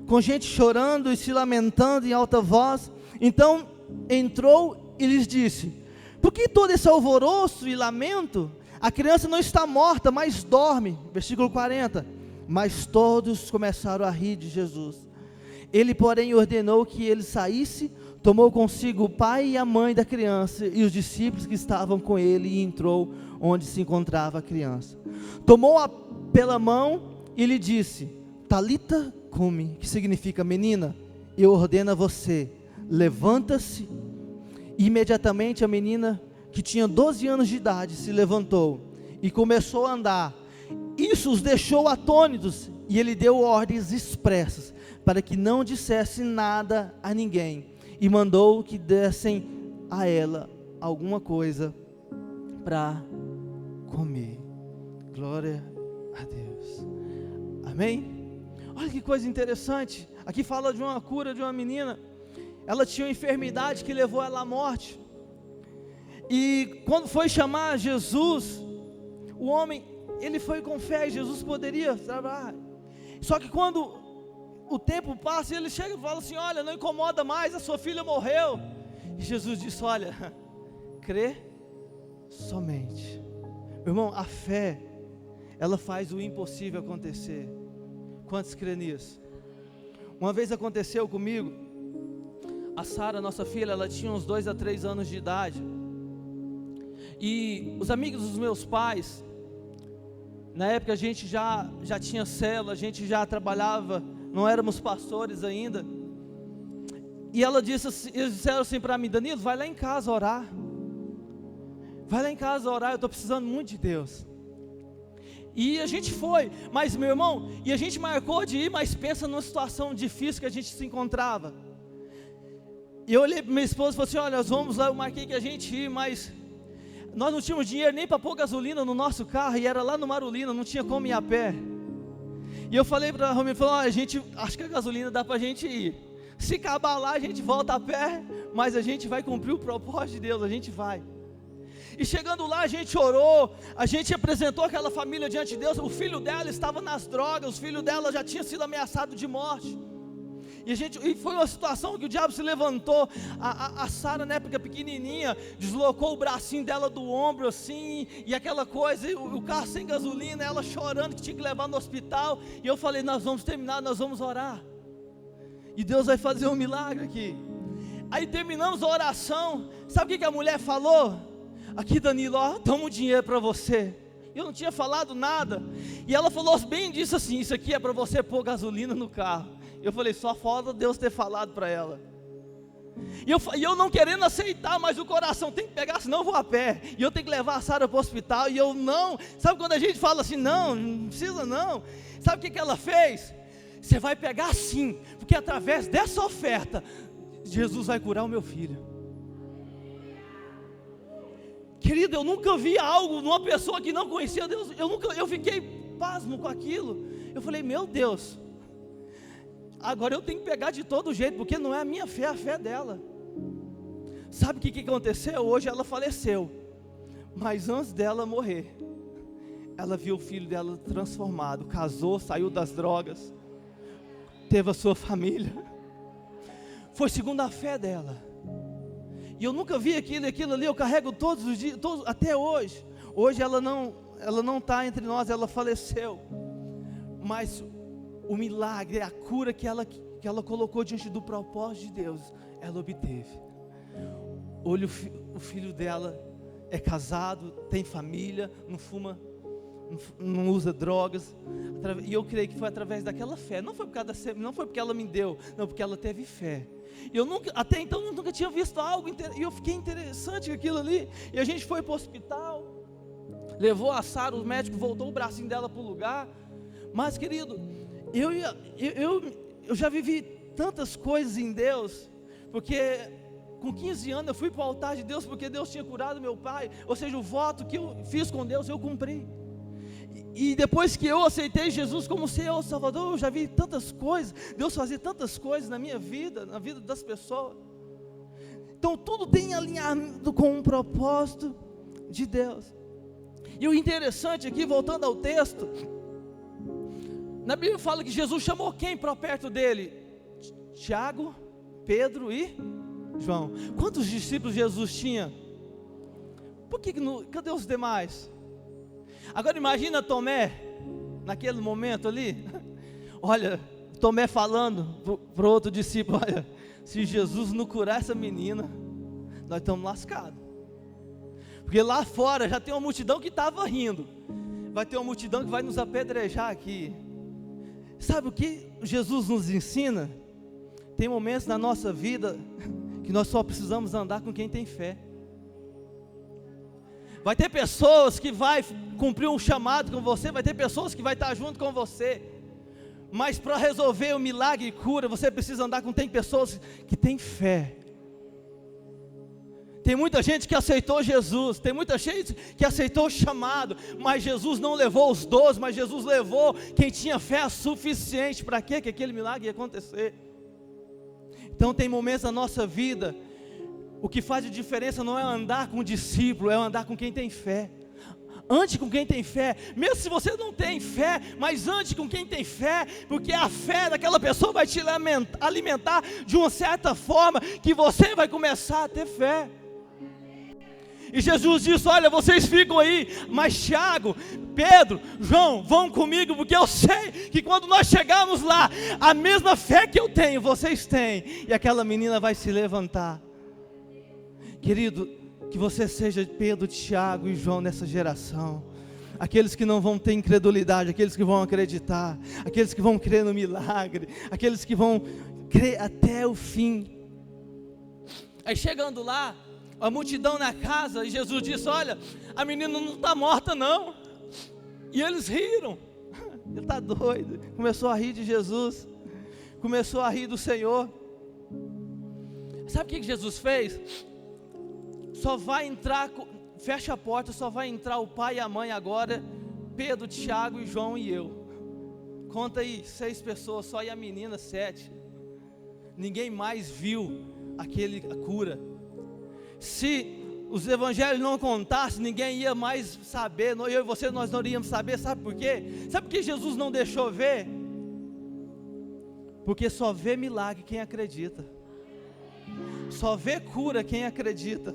com gente chorando e se lamentando em alta voz. Então entrou e lhes disse: por que todo esse alvoroço e lamento? A criança não está morta, mas dorme. Versículo 40, mas todos começaram a rir de Jesus. Ele, porém, ordenou que ele saísse, tomou consigo o pai e a mãe da criança e os discípulos que estavam com ele, e entrou onde se encontrava a criança. Tomou-a pela mão e lhe disse: Talita cumi, que significa: menina, eu ordeno a você, levanta-se. E imediatamente a menina, que tinha 12 anos de idade, se levantou e começou a andar. Isso os deixou atônitos, e ele deu ordens expressas para que não dissesse nada a ninguém, e mandou que dessem a ela alguma coisa para comer. Glória a Deus. Amém? Olha que coisa interessante. Aqui fala de uma cura de uma menina. Ela tinha uma enfermidade que levou ela à morte. E quando foi chamar Jesus, o homem, ele foi com fé, e Jesus poderia trabalhar. Só que quando o tempo passa, ele chega e fala assim: olha, não incomoda mais, a sua filha morreu. E Jesus disse: olha, crê somente. Meu irmão, a fé, ela faz o impossível acontecer. Quantos crê nisso? Uma vez aconteceu comigo. A Sara, nossa filha, ela tinha uns 2 a 3 anos de idade. E os amigos dos meus pais, na época a gente já tinha célula, a gente já trabalhava, não éramos pastores ainda. E eles disseram assim para mim: Danilo, vai lá em casa orar. Vai lá em casa orar, eu estou precisando muito de Deus. E a gente foi, mas meu irmão, e a gente marcou de ir, mas pensa numa situação difícil que a gente se encontrava. E eu olhei para minha esposa e falei assim: olha, nós vamos lá, eu marquei que a gente ia, mas nós não tínhamos dinheiro nem para pôr gasolina no nosso carro, e era lá no Marulina, não tinha como ir a pé. E eu falei para a Romina, olha, a gente, acho que a gasolina dá para a gente ir, se acabar lá a gente volta a pé, mas a gente vai cumprir o propósito de Deus, a gente vai. E chegando lá a gente orou, a gente apresentou aquela família diante de Deus. O filho dela estava nas drogas, o filho dela já tinha sido ameaçado de morte. E foi uma situação que o diabo se levantou. A Sara, na época pequenininha, deslocou o bracinho dela do ombro assim, e aquela coisa, e o carro sem gasolina, ela chorando que tinha que levar no hospital. E eu falei: nós vamos terminar, nós vamos orar, e Deus vai fazer um milagre aqui. Aí terminamos a oração. Sabe o que a mulher falou? Aqui, Danilo, ó, toma o dinheiro para você. Eu não tinha falado nada. E ela falou bem disso assim: isso aqui é para você pôr gasolina no carro. Eu falei: só falta Deus ter falado para ela. E eu não querendo aceitar, mas o coração tem que pegar, senão eu vou a pé. E eu tenho que levar a Sara para o hospital. E eu não. Sabe quando a gente fala assim: não precisa não. Sabe o que ela fez? Você vai pegar sim, porque através dessa oferta, Jesus vai curar o meu filho. Querido, eu nunca vi algo numa pessoa que não conhecia Deus. Eu fiquei pasmo com aquilo. Eu falei: meu Deus, agora eu tenho que pegar de todo jeito, porque não é a minha fé, é a fé dela. Sabe o que aconteceu? Hoje ela faleceu, mas antes dela morrer, ela viu o filho dela transformado, casou, saiu das drogas, teve a sua família. Foi segundo a fé dela. E eu nunca vi aquilo ali, eu carrego todos os dias, até hoje. Hoje ela não está entre nós, ela faleceu. Mas o milagre, a cura que ela colocou diante do propósito de Deus, ela obteve. Olha, o filho dela é casado, tem família, não fuma, não usa drogas. E eu creio que foi através daquela fé. Não foi porque ela me deu, não, porque ela teve fé. Até então eu nunca tinha visto algo, e eu fiquei interessante com aquilo ali. E a gente foi para o hospital. levou a Sara, o médico voltou o bracinho dela para o lugar. Mas, querido, eu já vivi tantas coisas em Deus, porque com 15 anos eu fui para o altar de Deus, porque Deus tinha curado meu pai, ou seja, o voto que eu fiz com Deus, eu cumpri. E depois que eu aceitei Jesus como Senhor Salvador, eu já vi tantas coisas, Deus fazia tantas coisas na minha vida, na vida das pessoas. Então tudo tem alinhado com um propósito de Deus. E o interessante aqui, voltando ao texto, na Bíblia fala que Jesus chamou quem para perto dele? Tiago, Pedro e João. Quantos discípulos Jesus tinha? Cadê os demais? Agora imagina Tomé, naquele momento ali, olha, Tomé falando para o outro discípulo, olha, se Jesus não curar essa menina, nós estamos lascados. Porque lá fora já tem uma multidão que estava rindo, vai ter uma multidão que vai nos apedrejar aqui. Sabe o que Jesus nos ensina? Tem momentos na nossa vida que nós só precisamos andar com quem tem fé. Vai ter pessoas que vai cumprir um chamado com você, vai ter pessoas que vai estar junto com você, mas para resolver o milagre e cura, você precisa andar com pessoas que têm fé. Tem muita gente que aceitou Jesus, tem muita gente que aceitou o chamado, mas Jesus não levou os 12, mas Jesus levou quem tinha fé suficiente para que aquele milagre ia acontecer. Então tem momentos na nossa vida, o que faz a diferença não é andar com o discípulo, é andar com quem tem fé. Ande com quem tem fé, mesmo se você não tem fé, mas ande com quem tem fé, porque a fé daquela pessoa vai te alimentar de uma certa forma, que você vai começar a ter fé. E Jesus disse, olha, vocês ficam aí, mas Tiago, Pedro, João, vão comigo, porque eu sei que quando nós chegarmos lá, a mesma fé que eu tenho, vocês têm, e aquela menina vai se levantar. Querido, que você seja Pedro, Tiago e João nessa geração, aqueles que não vão ter incredulidade, aqueles que vão acreditar, aqueles que vão crer no milagre, aqueles que vão crer até o fim. Aí chegando lá, a multidão na casa, e Jesus disse, olha, a menina não está morta não. E eles riram. Ele está doido. Começou a rir de Jesus, começou a rir do Senhor. Sabe o que Jesus fez? Só vai entrar, fecha a porta, só vai entrar o pai e a mãe agora, Pedro, Tiago e João e eu. Conta aí, 6 pessoas só, e a menina 7. Ninguém mais viu a cura. Se os evangelhos não contassem, ninguém ia mais saber, eu e você nós não iríamos saber, sabe por quê? Sabe por que Jesus não deixou ver? Porque só vê milagre quem acredita, só vê cura quem acredita.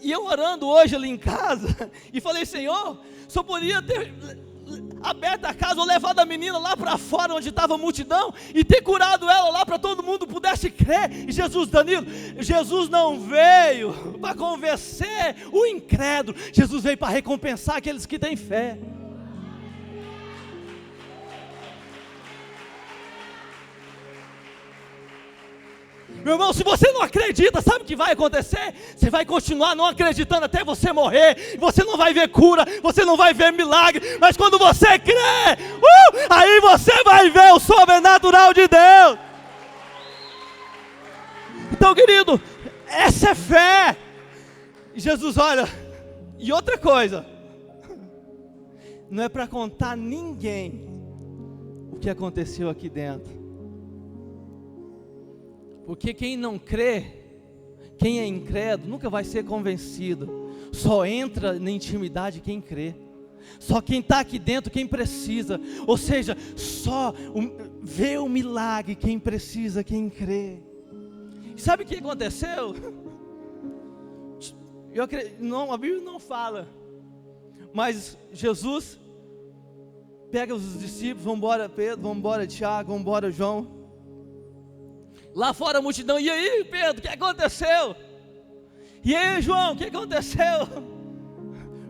E eu orando hoje ali em casa, e falei, Senhor, só podia ter aberto a casa, ou levado a menina lá para fora, onde estava a multidão, e ter curado ela lá, para todo mundo pudesse crer. E Jesus não veio para convencer o incrédulo, Jesus veio para recompensar aqueles que têm fé. Meu irmão, se você não acredita, sabe o que vai acontecer? Você vai continuar não acreditando até você morrer. Você não vai ver cura, você não vai ver milagre. Mas quando você crê, aí você vai ver o sobrenatural de Deus. Então, querido, essa é fé. E Jesus, olha, e outra coisa, não é para contar a ninguém o que aconteceu aqui dentro. Porque quem não crê, quem é incrédulo, nunca vai ser convencido. Só entra na intimidade quem crê. Só quem está aqui dentro, quem precisa. Ou seja, só vê o milagre quem precisa, quem crê. E sabe o que aconteceu? A Bíblia não fala. Mas Jesus pega os discípulos, vamos embora Pedro, vamos embora Tiago, vamos embora João. Lá fora a multidão, e aí Pedro, o que aconteceu? E aí João, o que aconteceu?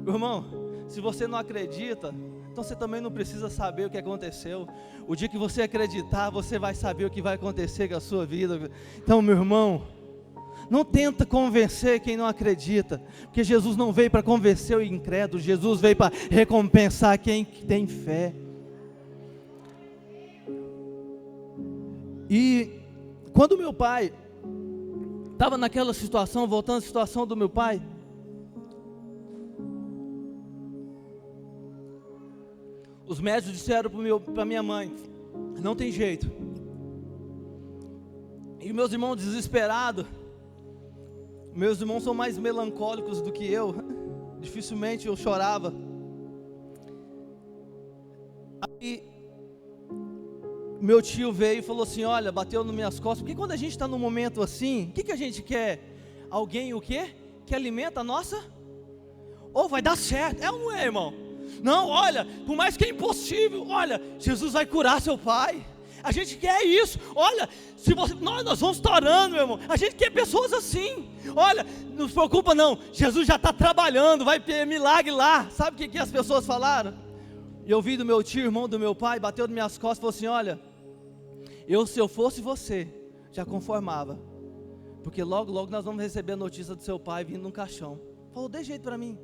Irmão, se você não acredita, então você também não precisa saber o que aconteceu. O dia que você acreditar, você vai saber o que vai acontecer com a sua vida. Então, meu irmão, Não tenta convencer quem não acredita, porque Jesus não veio para convencer o incrédulo, Jesus veio para recompensar quem tem fé. E quando meu pai estava naquela situação, voltando à situação do meu pai, os médicos disseram para minha mãe: não tem jeito. E meus irmãos desesperados, meus irmãos são mais melancólicos do que eu, dificilmente eu chorava. Aí meu tio veio e falou assim: olha, bateu nas minhas costas, porque quando a gente está num momento assim, o que a gente quer? Alguém o quê? Que alimenta a nossa? Ou vai dar certo, é ou não é, irmão? Não, olha, por mais que é impossível, olha, Jesus vai curar seu pai. A gente quer isso. Olha, se você, nós vamos estar orando, meu irmão. A gente quer pessoas assim. Olha, não se preocupa não, Jesus já está trabalhando, vai ter milagre lá. Sabe o que as pessoas falaram? E eu ouvi do meu tio, irmão do meu pai, bateu nas minhas costas e falou assim: olha, se eu fosse você, já conformava, porque logo nós vamos receber a notícia do seu pai vindo num caixão. Falou de jeito para mim.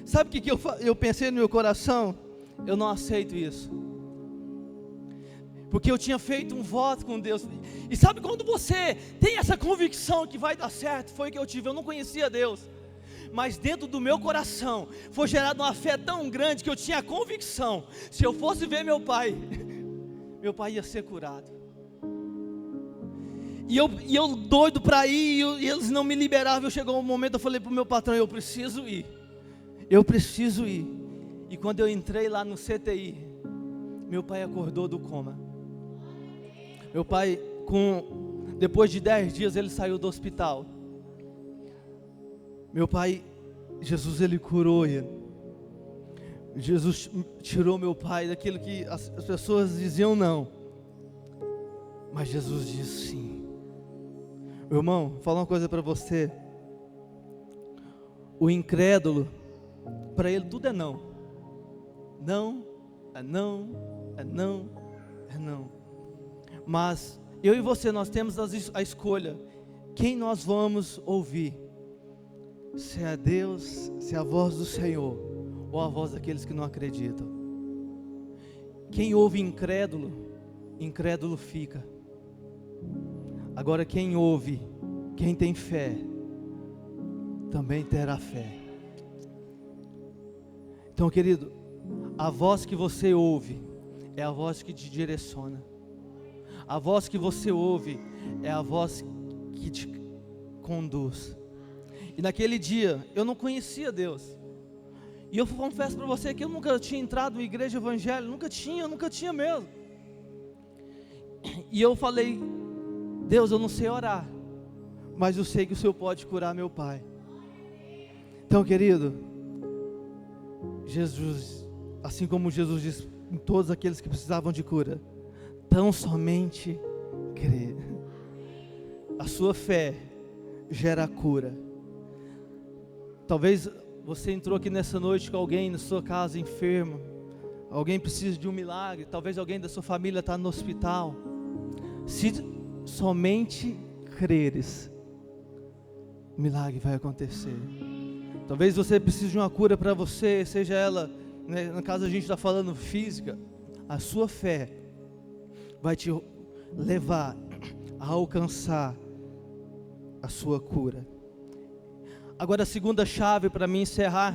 Sabe o que eu pensei no meu coração? Eu não aceito isso, porque eu tinha feito um voto com Deus. E sabe quando você tem essa convicção que vai dar certo? Foi o que eu tive. Eu não conhecia Deus, mas dentro do meu coração foi gerada uma fé tão grande que eu tinha a convicção: se eu fosse ver meu pai, meu pai ia ser curado. E eu doido para ir, e eles não me liberavam. Chegou um momento, eu falei para o meu patrão: eu preciso ir. E quando eu entrei lá no CTI, meu pai acordou do coma. Meu pai, depois de 10 dias, ele saiu do hospital. Meu pai, Jesus, ele curou ele. Jesus tirou meu pai daquilo que as pessoas diziam não, mas Jesus disse sim. Meu irmão, vou falar uma coisa para você. O incrédulo, para ele tudo é não. Não, é não, é não, é não. Mas eu e você, nós temos a escolha. Quem nós vamos ouvir? Se é Deus, se é a voz do Senhor, ou a voz daqueles que não acreditam. Quem ouve incrédulo, incrédulo fica. Agora quem ouve, quem tem fé, também terá fé. Então, querido, a voz que você ouve é a voz que te direciona. A voz que você ouve é a voz que te conduz. E naquele dia, eu não conhecia Deus. E eu confesso para você que eu nunca tinha entrado em igreja evangélica, nunca tinha mesmo. E eu falei: Deus, eu não sei orar, mas eu sei que o Senhor pode curar meu pai. Então, querido, Jesus, assim como Jesus disse em todos aqueles que precisavam de cura, tão somente crer. A sua fé gera cura. Talvez você entrou aqui nessa noite com alguém na sua casa enfermo, alguém precisa de um milagre, talvez alguém da sua família está no hospital. Se somente creres, o milagre vai acontecer. Talvez você precise de uma cura para você, seja ela, né, no caso a gente está falando física. A sua fé vai te levar a alcançar a sua cura. Agora a segunda chave para mim encerrar: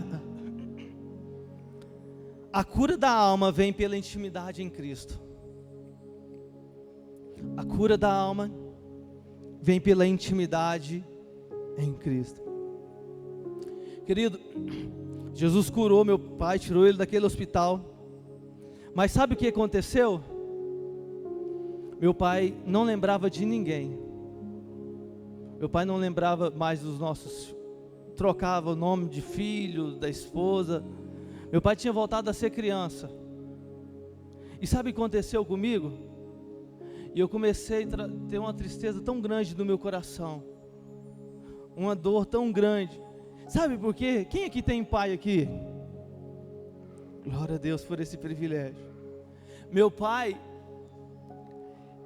a cura da alma vem pela intimidade em Cristo. A cura da alma vem pela intimidade em Cristo. Querido, Jesus curou meu pai, tirou ele daquele hospital. Mas sabe o que aconteceu? Meu pai não lembrava de ninguém. Meu pai não lembrava mais dos nossos, trocava o nome de filho, da esposa. Meu pai tinha voltado a ser criança. E sabe o que aconteceu comigo? E eu comecei a ter uma tristeza tão grande no meu coração, uma dor tão grande. Sabe por quê? Quem aqui tem pai aqui? Glória a Deus por esse privilégio. Meu pai,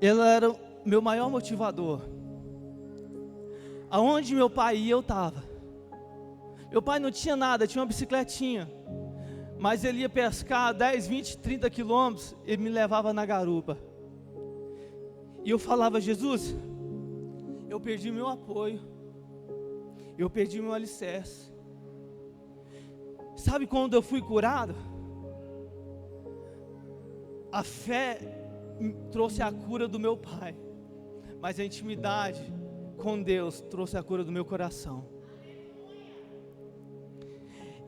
ele era o meu maior motivador. aonde meu pai ia eu estava. Meu pai não tinha nada, tinha uma bicicletinha, mas ele ia pescar 10, 20, 30 quilômetros, ele me levava na garupa. E eu falava: Jesus, eu perdi meu apoio, eu perdi meu alicerce. Sabe quando eu fui curado? A fé trouxe a cura do meu pai, mas a intimidade com Deus trouxe a cura do meu coração.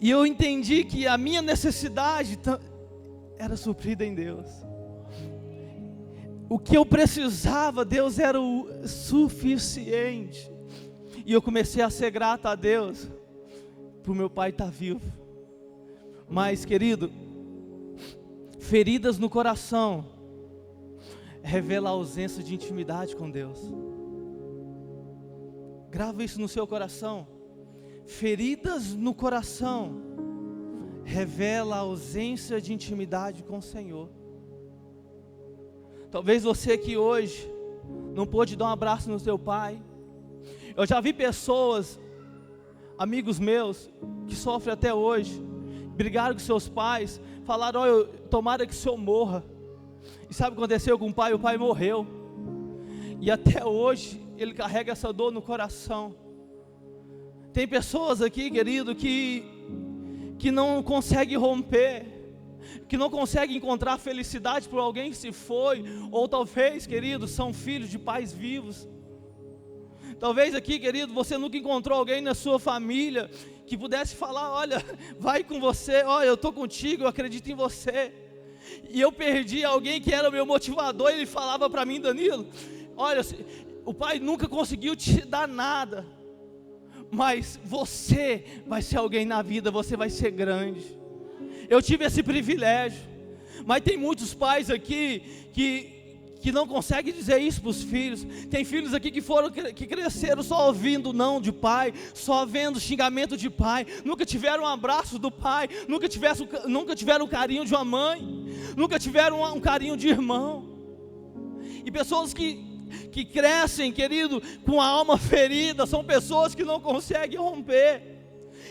E eu entendi que a minha necessidade era suprida em Deus. O que eu precisava, Deus era o suficiente. E eu comecei a ser grato a Deus por meu pai estar vivo. Mas, querido, feridas no coração revela a ausência de intimidade com Deus. Grava isso no seu coração. Feridas no coração revela a ausência de intimidade com o Senhor. Talvez você que hoje não pôde dar um abraço no seu pai. Eu já vi pessoas, amigos meus, que sofrem até hoje, brigaram com seus pais, falaram: olha, tomara que o senhor morra. E sabe o que aconteceu com o pai? O pai morreu. E até hoje ele carrega essa dor no coração. Tem pessoas aqui, querido, que não conseguem romper, que não conseguem encontrar felicidade por alguém que se foi, ou talvez, querido, são filhos de pais vivos. Talvez aqui, querido, você nunca encontrou alguém na sua família que pudesse falar: olha, vai com você, olha, eu estou contigo, eu acredito em você. E eu perdi alguém que era o meu motivador, e ele falava para mim: Danilo, olha, o pai nunca conseguiu te dar nada, mas você vai ser alguém na vida, você vai ser grande. Eu tive esse privilégio, mas tem muitos pais aqui que não conseguem dizer isso para os filhos. Tem filhos aqui que cresceram só ouvindo não de pai, só vendo xingamento de pai, nunca tiveram um abraço do pai, nunca tiveram o carinho de uma mãe, nunca tiveram um carinho de irmão. E pessoas que crescem, querido, com a alma ferida, são pessoas que não conseguem romper.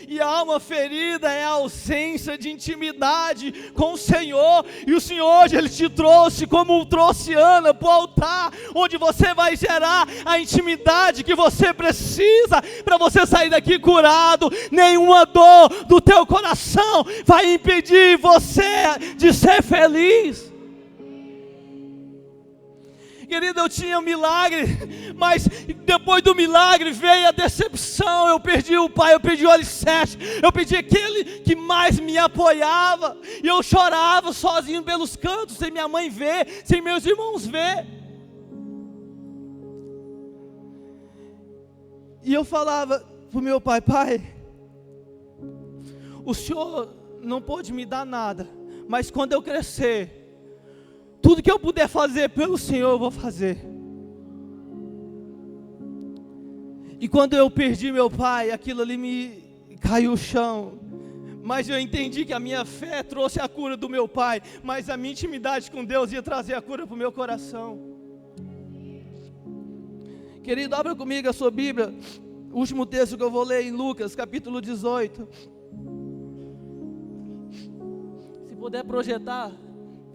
E a alma ferida é a ausência de intimidade com o Senhor. E o Senhor hoje, Ele te trouxe, como trouxe Ana, para o altar, onde você vai gerar a intimidade que você precisa, para você sair daqui curado. Nenhuma dor do teu coração vai impedir você de ser feliz. Querido, eu tinha um milagre, mas depois do milagre veio a decepção. Eu perdi o pai, eu perdi o alicerce, eu perdi aquele que mais me apoiava, e eu chorava sozinho pelos cantos, sem minha mãe ver, sem meus irmãos ver. E eu falava para o meu pai: pai, o senhor não pôde me dar nada, mas quando eu crescer, tudo que eu puder fazer pelo Senhor, eu vou fazer. E quando eu perdi meu pai, aquilo ali me caiu o chão. Mas eu entendi que a minha fé trouxe a cura do meu pai, mas a minha intimidade com Deus ia trazer a cura para o meu coração. Querido, abra comigo a sua Bíblia, o último texto que eu vou ler em Lucas, capítulo 18. Se puder projetar,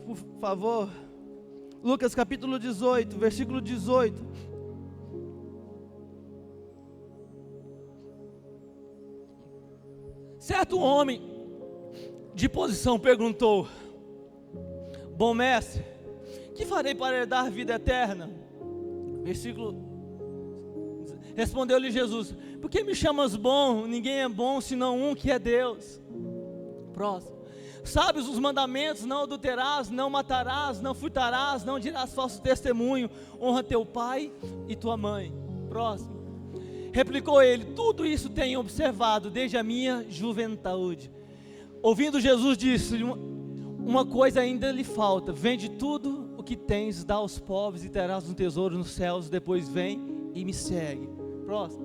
por favor. Lucas capítulo 18, versículo 18. Certo homem de posição perguntou: bom mestre, que farei para herdar a vida eterna? Versículo. Respondeu-lhe Jesus: por que me chamas bom? Ninguém é bom senão um, que é Deus. Próximo. Sabes os mandamentos: não adulterarás, não matarás, não furtarás, não dirás falso testemunho, honra teu pai e tua mãe. Próximo. Replicou ele: tudo isso tenho observado desde a minha juventude. Ouvindo Jesus disse: uma coisa ainda lhe falta, vende tudo o que tens, dá aos pobres e terás um tesouro nos céus, depois vem e me segue. Próximo.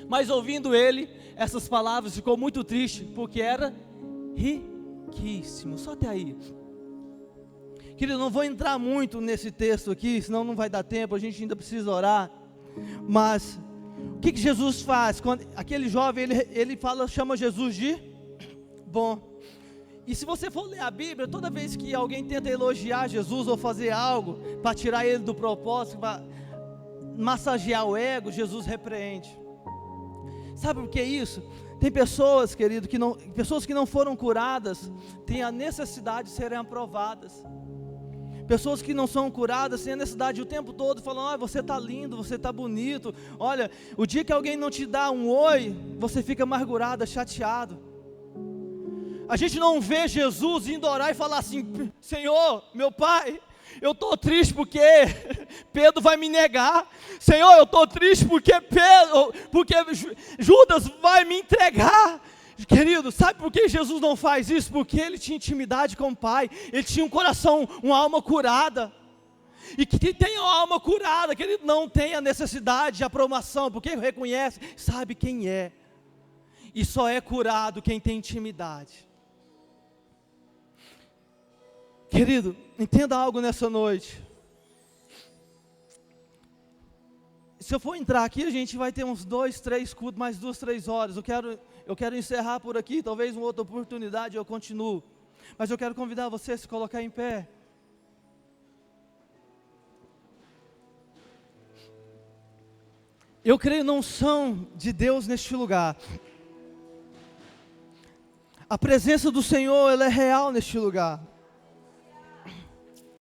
Mas ouvindo ele essas palavras, ficou muito triste, porque era riquíssimo. Só até aí. Querido, não vou entrar muito nesse texto aqui, senão não vai dar tempo, a gente ainda precisa orar. Mas O que Jesus faz? Quando aquele jovem, ele chama Jesus de bom. E se você for ler a Bíblia, toda vez que alguém tenta elogiar Jesus ou fazer algo para tirar ele do propósito, para massagear o ego, Jesus repreende. Sabe por que isso? Tem pessoas, querido, pessoas que não foram curadas, têm a necessidade de serem aprovadas. Pessoas que não são curadas têm a necessidade o tempo todo falando: você está lindo, você está bonito. Olha, o dia que alguém não te dá um oi, você fica amargurado, chateado. A gente não vê Jesus indo orar e falar assim: Senhor, meu Pai, eu estou triste porque Pedro vai me negar. Senhor, eu estou triste porque Judas vai me entregar. Querido, sabe por que Jesus não faz isso? Porque ele tinha intimidade com o Pai. Ele tinha um coração, uma alma curada. E que tem uma alma curada, querido, não tem a necessidade de aprovação, porque reconhece, sabe quem é. E só é curado quem tem intimidade. Querido, entenda algo nessa noite. Se eu for entrar aqui, a gente vai ter uns 2, 3 cultos, mais 2, 3 horas. Eu quero encerrar por aqui, talvez uma outra oportunidade eu continuo. Mas eu quero convidar você a se colocar em pé. Eu creio na unção de Deus neste lugar. A presença do Senhor, ela é real neste lugar.